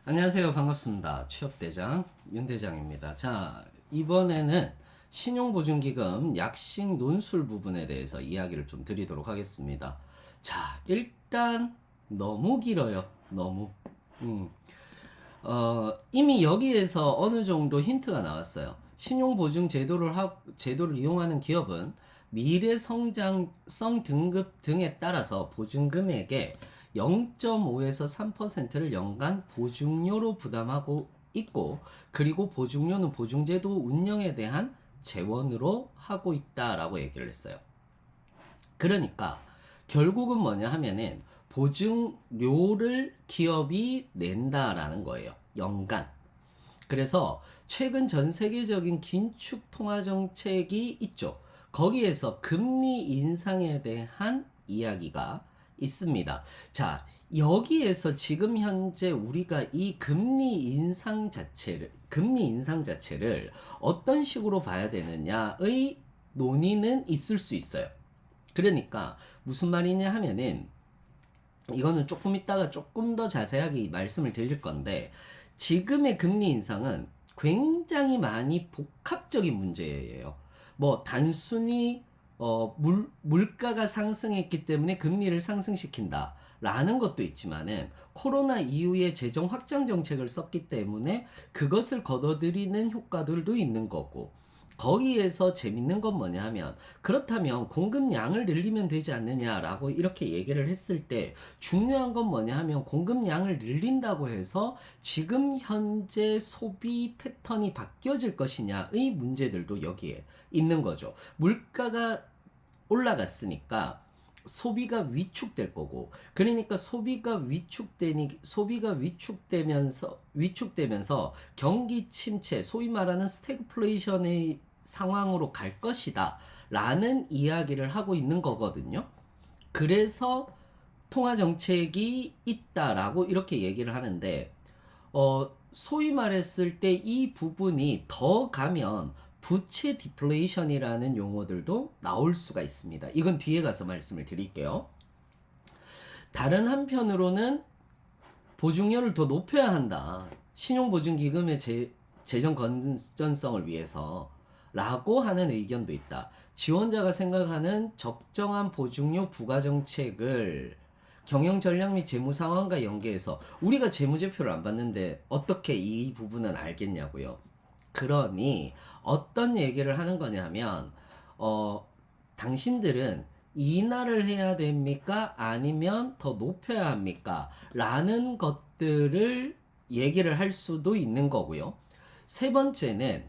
안녕하세요. 반갑습니다. 취업대장 윤대장입니다. 자, 이번에는 신용보증기금 약식 논술 부분에 대해서 이야기를 좀 드리도록 하겠습니다. 자, 일단 너무 길어요. 너무. 이미 여기에서 어느 정도 힌트가 나왔어요. 신용보증 제도를 이용하는 기업은 미래 성장성 등급 등에 따라서 보증금액의 0.5에서 3%를 연간 보증료로 부담하고 있고, 그리고 보증료는 보증제도 운영에 대한 재원으로 하고 있다라고 얘기를 했어요. 그러니까 결국은 뭐냐 하면은 보증료를 기업이 낸다라는 거예요. 연간. 그래서 최근 전 세계적인 긴축 통화 정책이 있죠. 거기에서 금리 인상에 대한 이야기가 있습니다. 자, 여기에서 지금 현재 우리가 이 금리 인상 자체를 어떤 식으로 봐야 되느냐의 논의는 있을 수 있어요. 그러니까 무슨 말이냐 하면은 이거는 조금 이따가 조금 더 자세하게 말씀을 드릴 건데, 지금의 금리 인상은 굉장히 많이 복합적인 문제예요. 뭐 단순히 물가가 상승했기 때문에 금리를 상승시킨다 라는 것도 있지만은, 코로나 이후에 재정 확장 정책을 썼기 때문에 그것을 걷어들이는 효과들도 있는 거고, 거기에서 재밌는 건 뭐냐 하면, 그렇다면 공급량을 늘리면 되지 않느냐라고 이렇게 얘기를 했을 때, 중요한 건 뭐냐 하면 공급량을 늘린다고 해서 지금 현재 소비 패턴이 바뀌어질 것이냐의 문제들도 여기에 있는 거죠. 물가가 올라갔으니까 소비가 위축될 거고, 그러니까 소비가 위축되면서 경기 침체, 소위 말하는 스태그플레이션의 상황으로 갈 것이다 라는 이야기를 하고 있는 거거든요. 그래서 통화 정책이 있다라고 이렇게 얘기를 하는데, 소위 말했을 때 이 부분이 더 가면 부채 디플레이션이라는 용어들도 나올 수가 있습니다. 이건 뒤에 가서 말씀을 드릴게요. 다른 한편으로는 보증료를 더 높여야 한다. 신용보증기금의 재정 건전성을 위해서 라고 하는 의견도 있다. 지원자가 생각하는 적정한 보증료 부과 정책을 경영 전략 및 재무 상황과 연계해서, 우리가 재무제표를 안 봤는데 어떻게 이 부분은 알겠냐고요. 그러니 어떤 얘기를 하는 거냐면, 당신들은 인하를 해야 됩니까? 아니면 더 높여야 합니까? 라는 것들을 얘기를 할 수도 있는 거고요. 세 번째는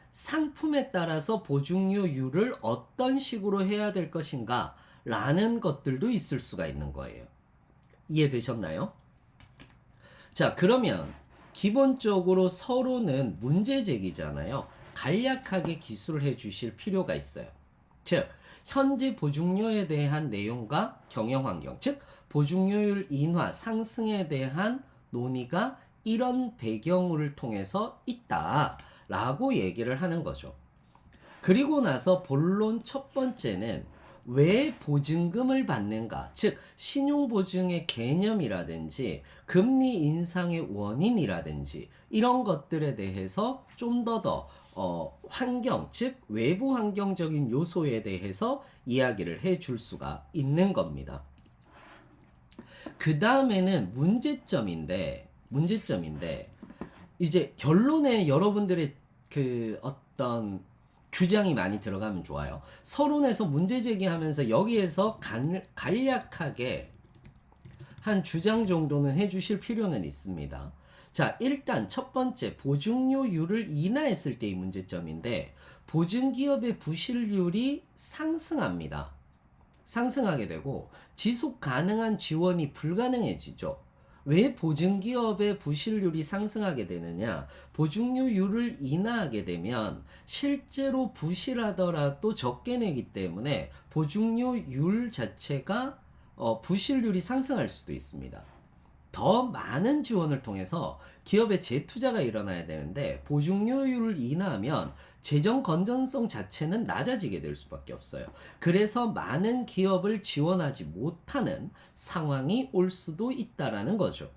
상품에 따라서 보증료율을 어떤 식으로 해야 될 것인가 라는 것들도 있을 수가 있는 거예요. 이해되셨나요? 자, 그러면 기본적으로 서로는 문제 제기잖아요. 간략하게 기술을 해 주실 필요가 있어요. 즉, 현재 보증료에 대한 내용과 경영 환경, 즉 보증료율 인하 상승에 대한 논의가 이런 배경을 통해서 있다라고 얘기를 하는 거죠. 그리고 나서 본론 첫 번째는 왜 보증금을 받는가, 즉 신용보증의 개념이라든지 금리 인상의 원인이라든지 이런 것들에 대해서 좀 더 환경, 즉 외부 환경적인 요소에 대해서 이야기를 해줄 수가 있는 겁니다. 그 다음에는 문제점인데 이제 결론에 여러분들의 그 어떤 규정이 많이 들어가면 좋아요. 서론에서 문제 제기하면서 여기에서 간략하게 한 주장 정도는 해주실 필요는 있습니다. 자, 일단 첫 번째, 보증료율을 인하했을 때의 문제점인데, 보증기업의 부실률이 상승합니다. 상승하게 되고 지속 가능한 지원이 불가능해지죠. 왜 보증기업의 부실률이 상승하게 되느냐? 보증료율을 인하하게 되면 실제로 부실하더라도 적게 내기 때문에 보증료율 자체가 부실률이 상승할 수도 있습니다. 더 많은 지원을 통해서 기업의 재투자가 일어나야 되는데, 보증료율을 인하하면 재정 건전성 자체는 낮아지게 될 수밖에 없어요. 그래서 많은 기업을 지원하지 못하는 상황이 올 수도 있다라는 거죠.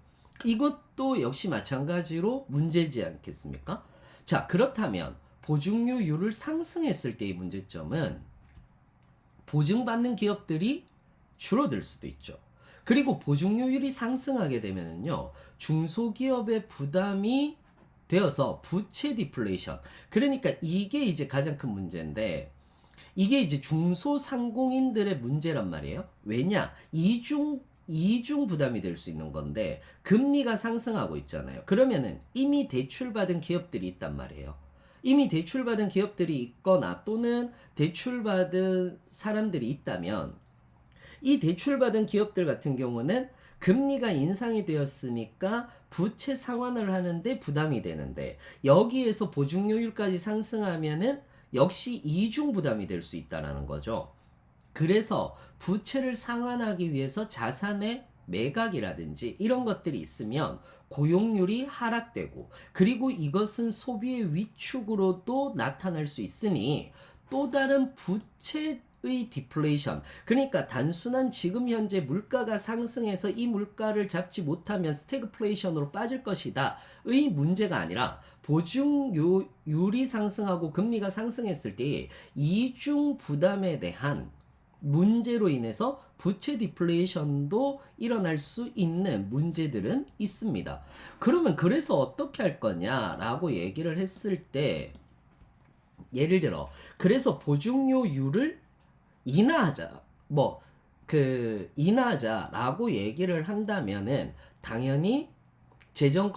이것도 역시 마찬가지로 문제지 않겠습니까? 자, 그렇다면 보증료율을 상승했을 때의 문제점은 보증받는 기업들이 줄어들 수도 있죠. 그리고 보증료율이 상승하게 되면요, 중소기업의 부담이 되어서 부채 디플레이션. 그러니까 이게 이제 가장 큰 문제인데, 이게 이제 중소상공인들의 문제란 말이에요. 왜냐? 이중 부담이 될 수 있는 건데, 금리가 상승하고 있잖아요. 그러면은 이미 대출받은 기업들이 있단 말이에요. 이미 대출받은 기업들이 있거나 또는 대출받은 사람들이 있다면, 이 대출받은 기업들 같은 경우는 금리가 인상이 되었으니까 부채 상환을 하는데 부담이 되는데, 여기에서 보증료율까지 상승하면은 역시 이중 부담이 될 수 있다는 거죠. 그래서 부채를 상환하기 위해서 자산의 매각이라든지 이런 것들이 있으면 고용률이 하락되고, 그리고 이것은 소비의 위축으로도 나타날 수 있으니 또 다른 부채의 디플레이션, 그러니까 단순한 지금 현재 물가가 상승해서 이 물가를 잡지 못하면 스태그플레이션으로 빠질 것이다 의 문제가 아니라, 보증률이 상승하고 금리가 상승했을 때 이중 부담에 대한 문제로 인해서 부채 디플레이션도 일어날 수 있는 문제들은 있습니다. 그러면 그래서 어떻게 할 거냐라고 얘기를 했을 때, 예를 들어 그래서 보증료율을 인하하자, 인하하자라고 얘기를 한다면은 당연히 재정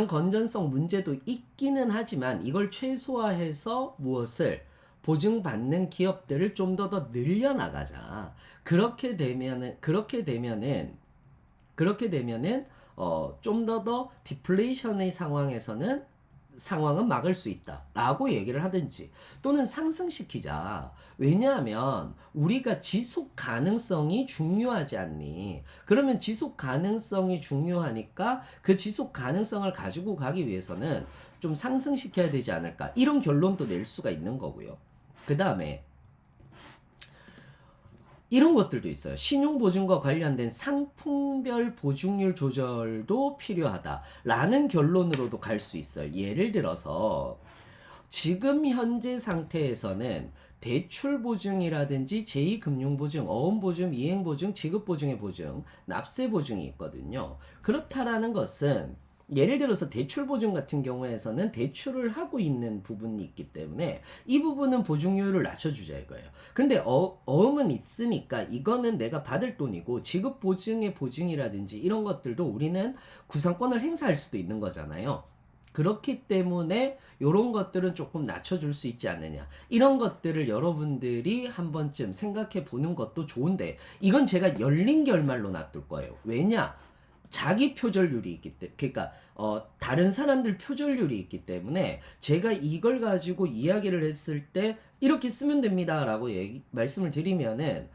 건전성 문제도 있기는 하지만, 이걸 최소화해서 무엇을 보증받는 기업들을 좀 더 늘려나가자. 그렇게 되면은 좀 더 디플레이션의 상황은 막을 수 있다라고 얘기를 하든지, 또는 상승시키자. 왜냐하면 우리가 지속 가능성이 중요하지 않니? 그러면 지속 가능성이 중요하니까 그 지속 가능성을 가지고 가기 위해서는 좀 상승시켜야 되지 않을까? 이런 결론도 낼 수가 있는 거고요. 그 다음에 이런 것들도 있어요. 신용보증과 관련된 상품별 보증률 조절도 필요하다라는 결론으로도 갈 수 있어요. 예를 들어서 지금 현재 상태에서는 대출보증이라든지 제2금융보증, 어음보증, 이행보증, 지급보증의 보증, 납세보증이 있거든요. 그렇다라는 것은 예를 들어서 대출보증 같은 경우에서는 대출을 하고 있는 부분이 있기 때문에 이 부분은 보증료율을 낮춰주자 이거예요. 근데 어음은 있으니까 이거는 내가 받을 돈이고, 지급보증의 보증이라든지 이런 것들도 우리는 구상권을 행사할 수도 있는 거잖아요. 그렇기 때문에 이런 것들은 조금 낮춰줄 수 있지 않느냐, 이런 것들을 여러분들이 한 번쯤 생각해 보는 것도 좋은데, 이건 제가 열린 결말로 놔둘 거예요. 왜냐? 자기 표절률이 있기 때문에, 그러니까 다른 사람들 표절률이 있기 때문에 제가 이걸 가지고 이야기를 했을 때 이렇게 쓰면 됩니다라고 말씀을 드리면은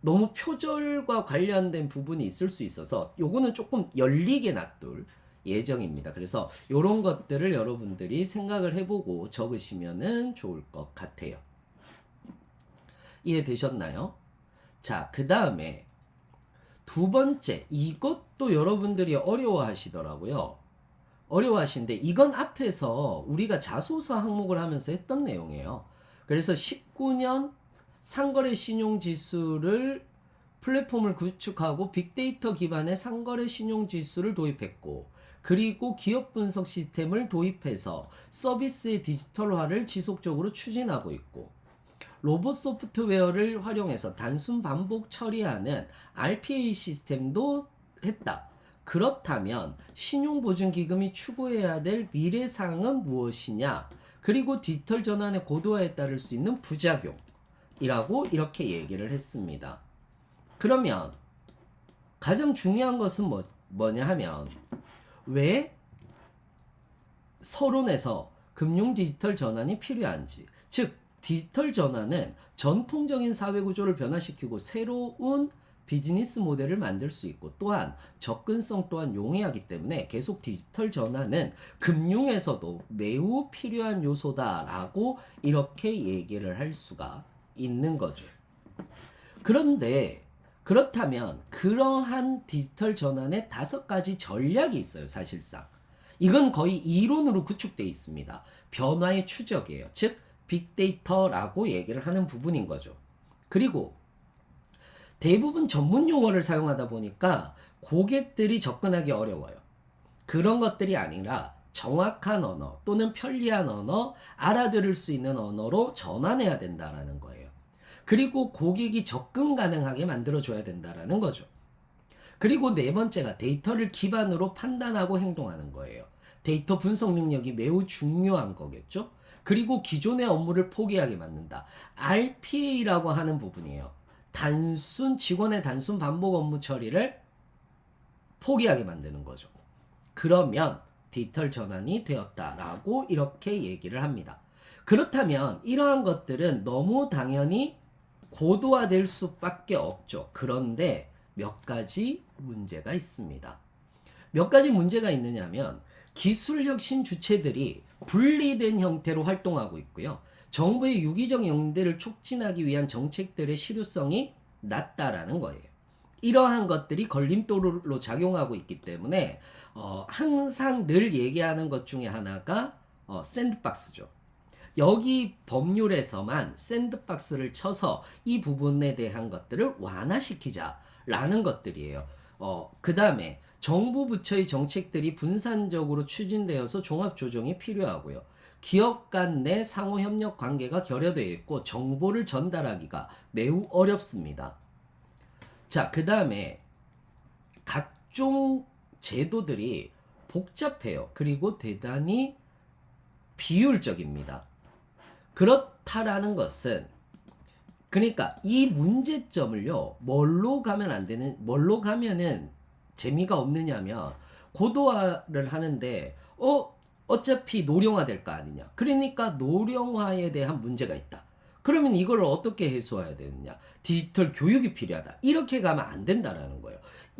너무 표절과 관련된 부분이 있을 수 있어서 요거는 조금 열리게 놔둘 예정입니다. 그래서 이런 것들을 여러분들이 생각을 해보고 적으시면은 좋을 것 같아요. 이해되셨나요? 자, 그 다음에 두 번째, 이것도 여러분들이 어려워하시더라고요. 어려워하시는데, 이건 앞에서 우리가 자소서 항목을 하면서 했던 내용이에요. 그래서 19년 상거래 신용지수를 플랫폼을 구축하고 빅데이터 기반의 상거래 신용지수를 도입했고, 그리고 기업 분석 시스템을 도입해서 서비스의 디지털화를 지속적으로 추진하고 있고, 로봇 소프트웨어를 활용해서 단순 반복 처리하는 RPA 시스템도 했다. 그렇다면 신용보증기금이 추구해야 될 미래사항은 무엇이냐? 그리고 디지털 전환의 고도화에 따를 수 있는 부작용이라고 이렇게 얘기를 했습니다. 그러면 가장 중요한 것은 뭐냐 하면, 왜 서론에서 금융 디지털 전환이 필요한지, 즉 디지털 전환은 전통적인 사회 구조를 변화시키고 새로운 비즈니스 모델을 만들 수 있고, 또한 접근성 또한 용이하기 때문에 계속 디지털 전환은 금융에서도 매우 필요한 요소다라고 이렇게 얘기를 할 수가 있는 거죠. 그런데 그렇다면 그러한 디지털 전환에 5가지 전략이 있어요, 사실상. 이건 거의 이론으로 구축되어 있습니다. 변화의 추적이에요. 즉 빅데이터라고 얘기를 하는 부분인 거죠. 그리고 대부분 전문 용어를 사용하다 보니까 고객들이 접근하기 어려워요. 그런 것들이 아니라 정확한 언어 또는 편리한 언어, 알아들을 수 있는 언어로 전환해야 된다라는 거예요. 그리고 고객이 접근 가능하게 만들어줘야 된다라는 거죠. 그리고 네 번째가 데이터를 기반으로 판단하고 행동하는 거예요. 데이터 분석 능력이 매우 중요한 거겠죠. 그리고 기존의 업무를 포기하게 만든다. RPA라고 하는 부분이에요. 직원의 단순 반복 업무 처리를 포기하게 만드는 거죠. 그러면 디지털 전환이 되었다라고 이렇게 얘기를 합니다. 그렇다면 이러한 것들은 너무 당연히 고도화될 수밖에 없죠. 그런데 몇 가지 문제가 있습니다. 몇 가지 문제가 있느냐면 기술 혁신 주체들이 분리된 형태로 활동하고 있고요. 정부의 유기적 연대를 촉진하기 위한 정책들의 실효성이 낮다라는 거예요. 이러한 것들이 걸림돌로 작용하고 있기 때문에 항상 늘 얘기하는 것 중에 하나가 샌드박스죠. 여기 법률에서만 샌드박스를 쳐서 이 부분에 대한 것들을 완화시키자라는 것들이에요. 그 다음에 정부 부처의 정책들이 분산적으로 추진되어서 종합 조정이 필요하고요. 기업 간 내 상호 협력 관계가 결여되어 있고 정보를 전달하기가 매우 어렵습니다. 자, 그 다음에 각종 제도들이 복잡해요. 그리고 대단히 비효율적입니다. 그렇다라는 것은 그러니까 이 문제점을요, 뭘로 가면은 재미가 없느냐면 고도화를 하는데 어차피 노령화 될 거 아니냐. 그러니까 노령화에 대한 문제가 있다. 그러면 이걸 어떻게 해소해야 되느냐? 디지털 교육이 필요하다. 이렇게 가면 안 된다라는 거예요.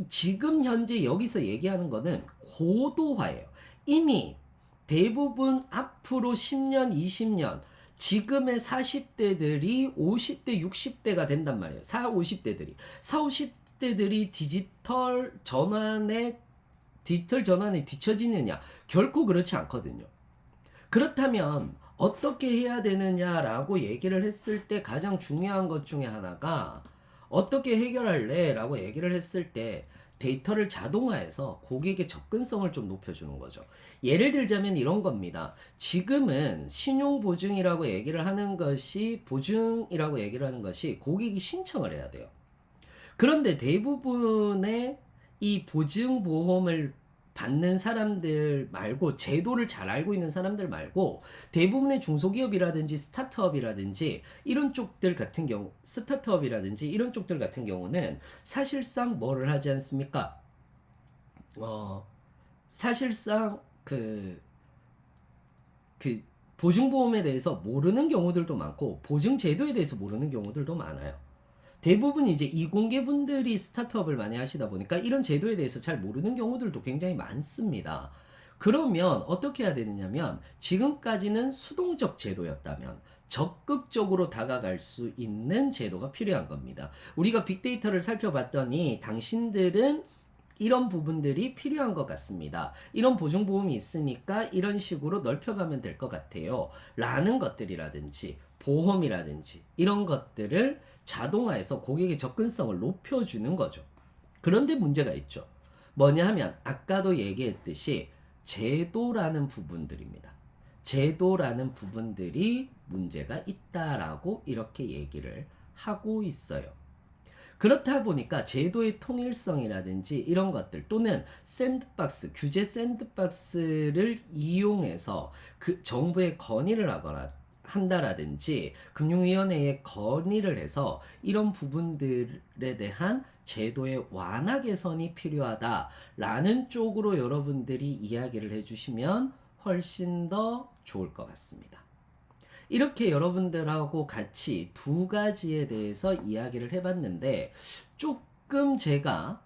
지금 현재 여기서 얘기하는 거는 고도화예요. 이미 대부분 앞으로 10년, 20년 지금의 40대들이 50대, 60대가 된단 말이에요. 50대들이 디지털 전환에 뒤처지느냐? 결코 그렇지 않거든요. 그렇다면 어떻게 해야 되느냐라고 얘기를 했을 때 가장 중요한 것 중에 하나가 어떻게 해결할래? 라고 얘기를 했을 때 데이터를 자동화해서 고객의 접근성을 좀 높여주는 거죠. 예를 들자면 이런 겁니다. 지금은 신용보증이라고 얘기를 하는 것이 고객이 신청을 해야 돼요. 그런데 대부분의 이 보증보험을 받는 사람들 말고 제도를 잘 알고 있는 사람들 말고 대부분의 중소기업이라든지 스타트업이라든지 이런 쪽들 같은 경우는 사실상 뭐를 하지 않습니까? 사실상 그 보증보험에 대해서 모르는 경우들도 많고 보증제도에 대해서 모르는 경우들도 많아요. 대부분 이제 이공계분들이 스타트업을 많이 하시다 보니까 이런 제도에 대해서 잘 모르는 경우들도 굉장히 많습니다. 그러면 어떻게 해야 되느냐면 지금까지는 수동적 제도였다면 적극적으로 다가갈 수 있는 제도가 필요한 겁니다. 우리가 빅데이터를 살펴봤더니 당신들은 이런 부분들이 필요한 것 같습니다. 이런 보증보험이 있으니까 이런 식으로 넓혀가면 될 것 같아요. 라는 것들이라든지 보험이라든지 이런 것들을 자동화해서 고객의 접근성을 높여주는 거죠. 그런데 문제가 있죠. 뭐냐 하면 아까도 얘기했듯이 제도라는 부분들입니다. 제도라는 부분들이 문제가 있다라고 이렇게 얘기를 하고 있어요. 그렇다 보니까 제도의 통일성이라든지 이런 것들 또는 규제 샌드박스를 이용해서 그 정부에 건의를 한다라든지 금융위원회에 건의를 해서 이런 부분들에 대한 제도의 완화 개선이 필요하다라는 쪽으로 여러분들이 이야기를 해주시면 훨씬 더 좋을 것 같습니다. 이렇게 여러분들하고 같이 2가지에 대해서 이야기를 해봤는데 조금 제가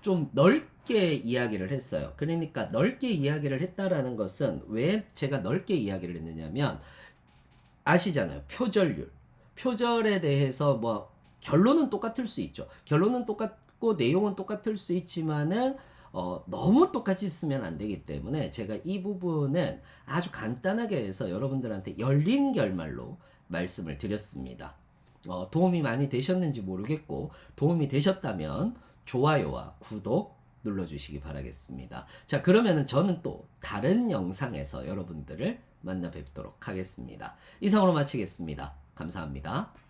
좀 넓게 이야기를 했어요. 그러니까 넓게 이야기를 했다라는 것은 왜 제가 넓게 이야기를 했느냐면 아시잖아요. 표절률. 표절에 대해서 뭐 결론은 똑같을 수 있죠. 결론은 똑같고 내용은 똑같을 수 있지만은 너무 똑같이 쓰면 안 되기 때문에 제가 이 부분은 아주 간단하게 해서 여러분들한테 열린 결말로 말씀을 드렸습니다. 도움이 많이 되셨는지 모르겠고 도움이 되셨다면 좋아요와 구독 눌러주시기 바라겠습니다. 자, 그러면은 저는 또 다른 영상에서 여러분들을 만나 뵙도록 하겠습니다. 이상으로 마치겠습니다. 감사합니다.